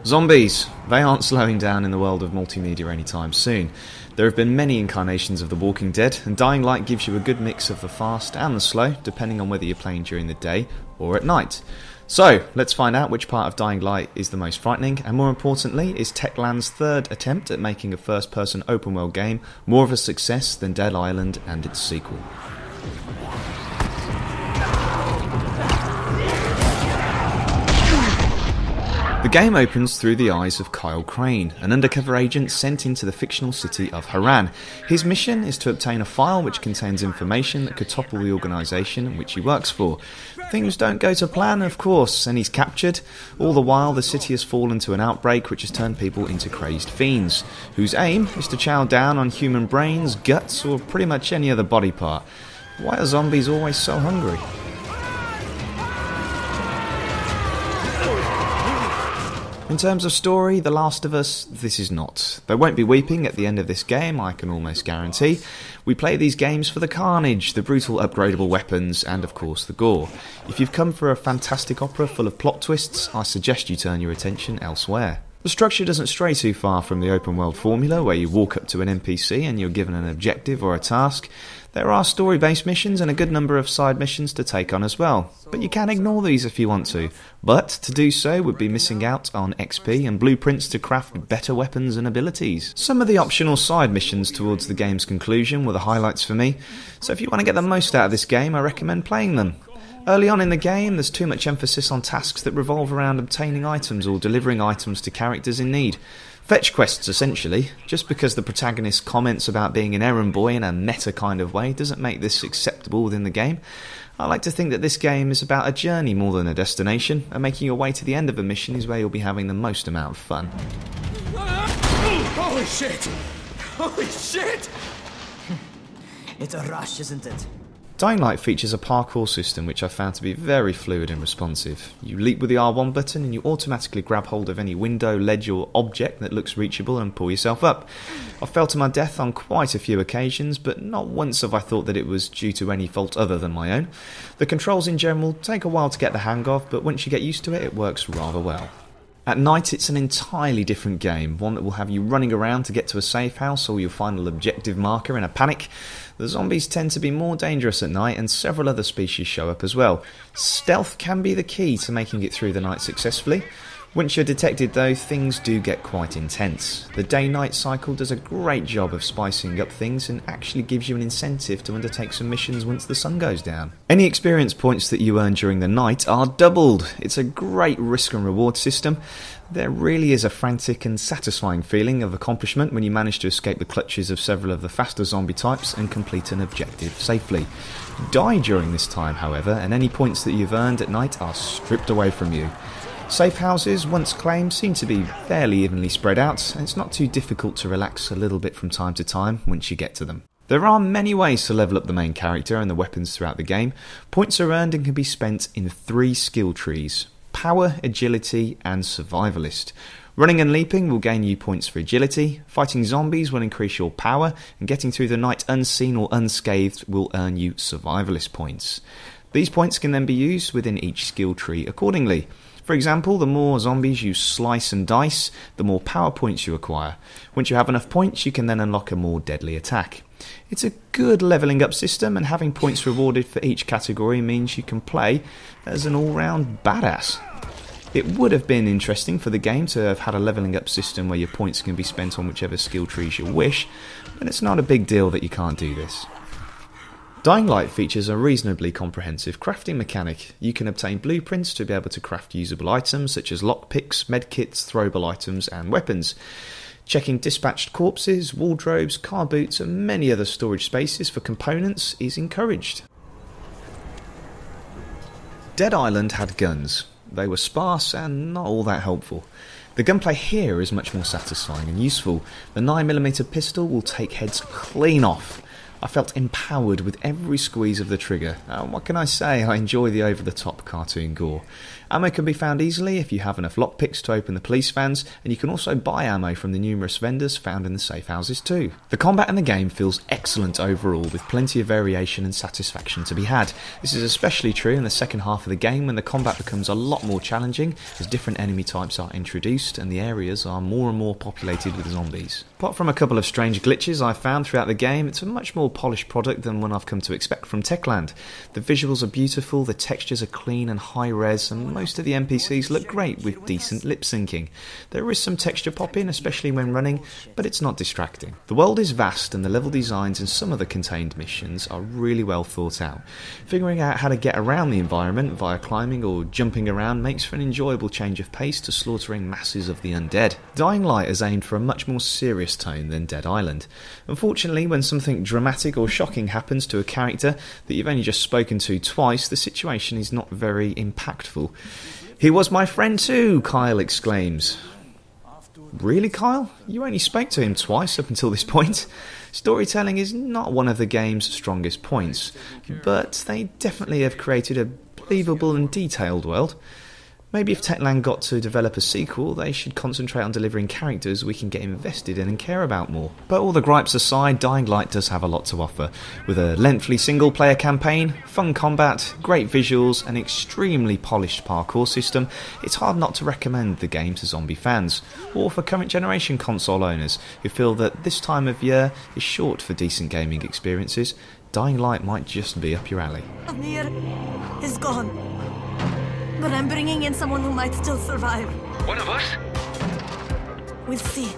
Zombies. They aren't slowing down in the world of multimedia anytime soon. There have been many incarnations of The Walking Dead, and Dying Light gives you a good mix of the fast and the slow, depending on whether you're playing during the day or at night. So, let's find out which part of Dying Light is the most frightening, and more importantly, is Techland's third attempt at making a first-person open-world game more of a success than Dead Island and its sequel. The game opens through the eyes of Kyle Crane, an undercover agent sent into the fictional city of Haran. His mission is to obtain a file which contains information that could topple the organisation which he works for. Things don't go to plan, of course, and he's captured. All the while, the city has fallen to an outbreak which has turned people into crazed fiends, whose aim is to chow down on human brains, guts, or pretty much any other body part. Why are zombies always so hungry? In terms of story, The Last of Us, this is not. There won't be weeping at the end of this game, I can almost guarantee. We play these games for the carnage, the brutal upgradable weapons, and of course the gore. If you've come for a fantastic opera full of plot twists, I suggest you turn your attention elsewhere. The structure doesn't stray too far from the open world formula where you walk up to an NPC and you're given an objective or a task. There are story-based missions and a good number of side missions to take on as well, but you can ignore these if you want to. But to do so would be missing out on XP and blueprints to craft better weapons and abilities. Some of the optional side missions towards the game's conclusion were the highlights for me, so if you want to get the most out of this game, I recommend playing them. Early on in the game, there's too much emphasis on tasks that revolve around obtaining items or delivering items to characters in need. Fetch quests, essentially. Just because the protagonist comments about being an errand boy in a meta kind of way doesn't make this acceptable within the game. I like to think that this game is about a journey more than a destination, and making your way to the end of a mission is where you'll be having the most amount of fun. Holy shit! Holy shit! It's a rush, isn't it? Dying Light features a parkour system which I found to be very fluid and responsive. You leap with the R1 button and you automatically grab hold of any window, ledge or object that looks reachable and pull yourself up. I fell to my death on quite a few occasions, but not once have I thought that it was due to any fault other than my own. The controls in general take a while to get the hang of, but once you get used to it, it works rather well. At night, it's an entirely different game, one that will have you running around to get to a safe house or your final objective marker in a panic. The zombies tend to be more dangerous at night, and several other species show up as well. Stealth can be the key to making it through the night successfully. Once you're detected though, things do get quite intense. The day-night cycle does a great job of spicing up things and actually gives you an incentive to undertake some missions once the sun goes down. Any experience points that you earn during the night are doubled. It's a great risk and reward system. There really is a frantic and satisfying feeling of accomplishment when you manage to escape the clutches of several of the faster zombie types and complete an objective safely. You die during this time, however, and any points that you've earned at night are stripped away from you. Safe houses, once claimed, seem to be fairly evenly spread out, and it's not too difficult to relax a little bit from time to time once you get to them. There are many ways to level up the main character and the weapons throughout the game. Points are earned and can be spent in 3 skill trees: Power, Agility and Survivalist. Running and leaping will gain you points for agility, fighting zombies will increase your power, and getting through the night unseen or unscathed will earn you Survivalist points. These points can then be used within each skill tree accordingly. For example, the more zombies you slice and dice, the more power points you acquire. Once you have enough points, you can then unlock a more deadly attack. It's a good levelling up system, and having points rewarded for each category means you can play as an all-round badass. It would have been interesting for the game to have had a levelling up system where your points can be spent on whichever skill trees you wish, but it's not a big deal that you can't do this. Dying Light features a reasonably comprehensive crafting mechanic. You can obtain blueprints to be able to craft usable items such as lockpicks, medkits, throwable items and weapons. Checking dispatched corpses, wardrobes, car boots and many other storage spaces for components is encouraged. Dead Island had guns. They were sparse and not all that helpful. The gunplay here is much more satisfying and useful. The 9mm pistol will take heads clean off. I felt empowered with every squeeze of the trigger. What can I say? I enjoy the over-the-top cartoon gore. Ammo can be found easily if you have enough lockpicks to open the police vans, and you can also buy ammo from the numerous vendors found in the safe houses too. The combat in the game feels excellent overall, with plenty of variation and satisfaction to be had. This is especially true in the second half of the game, when the combat becomes a lot more challenging as different enemy types are introduced and the areas are more and more populated with zombies. Apart from a couple of strange glitches I've found throughout the game, it's a much more polished product than one I've come to expect from Techland. The visuals are beautiful, the textures are clean and high res, and most of the NPCs look great with decent lip syncing. There is some texture pop-in, especially when running, but it's not distracting. The world is vast and the level designs in some of the contained missions are really well thought out. Figuring out how to get around the environment via climbing or jumping around makes for an enjoyable change of pace to slaughtering masses of the undead. Dying Light has aimed for a much more serious tone than Dead Island. Unfortunately, when something dramatic or shocking happens to a character that you've only just spoken to twice, the situation is not very impactful. "He was my friend too," Kyle exclaims. Really, Kyle? You only spoke to him twice up until this point. Storytelling is not one of the game's strongest points, but they definitely have created a believable and detailed world. Maybe if Techland got to develop a sequel, they should concentrate on delivering characters we can get invested in and care about more. But all the gripes aside, Dying Light does have a lot to offer. With a lengthy single-player campaign, fun combat, great visuals, and extremely polished parkour system, it's hard not to recommend the game to zombie fans, or for current generation console owners who feel that this time of year is short for decent gaming experiences. Dying Light might just be up your alley. Amir is gone. But I'm bringing in someone who might still survive. One of us? We'll see.